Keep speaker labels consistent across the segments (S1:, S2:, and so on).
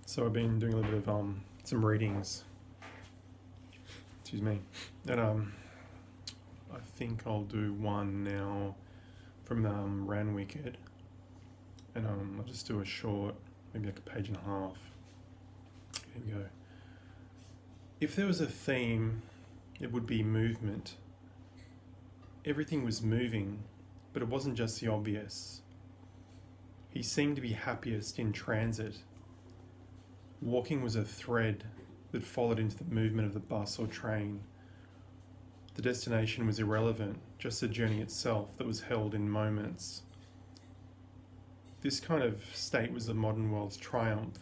S1: So I've been doing a little bit of some readings. Excuse me, and I think I'll do one now from Ranwicked, and I'll just do a short, maybe like a page and a half. Here we go. If there was a theme, it would be movement. Everything was moving, but it wasn't just the obvious. He seemed to be happiest in transit. Walking was a thread that followed into the movement of the bus or train. The destination was irrelevant, just the journey itself that was held in moments. This kind of state was the modern world's triumph.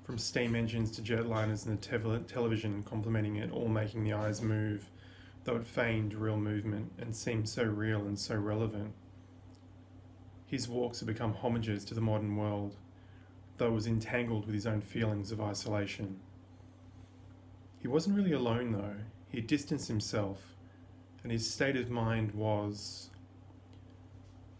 S1: From steam engines to jetliners and the television complementing it, all making the eyes move, though it feigned real movement and seemed so real and so relevant. His walks had become homages to the modern world, though it was entangled with his own feelings of isolation. He wasn't really alone though. He had distanced himself, and his state of mind was...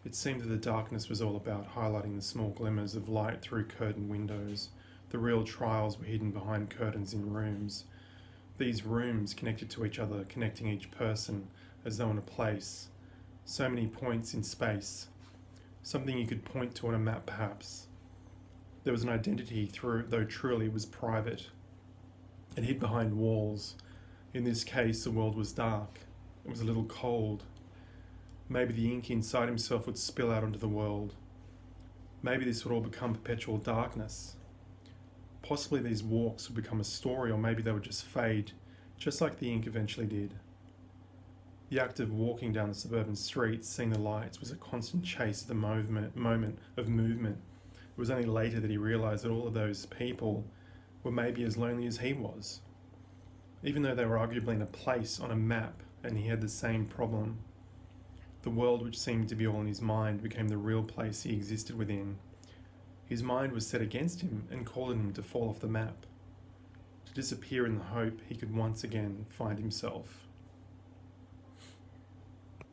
S1: It seemed that the darkness was all about highlighting the small glimmers of light through curtained windows. The real trials were hidden behind curtains in rooms. These rooms connected to each other, connecting each person as though in a place. So many points in space. Something you could point to on a map perhaps. There was an identity though truly it was private. It hid behind walls. In this case, the world was dark. It was a little cold. Maybe the ink inside himself would spill out onto the world. Maybe this would all become perpetual darkness. Possibly these walks would become a story, or maybe they would just fade, just like the ink eventually did. The act of walking down the suburban streets, seeing the lights, was a constant chase of the moment of movement. It was only later that he realised that all of those people were maybe as lonely as he was. Even though they were arguably in a place on a map and he had the same problem, the world which seemed to be all in his mind became the real place he existed within. His mind was set against him and called on him to fall off the map, to disappear in the hope he could once again find himself.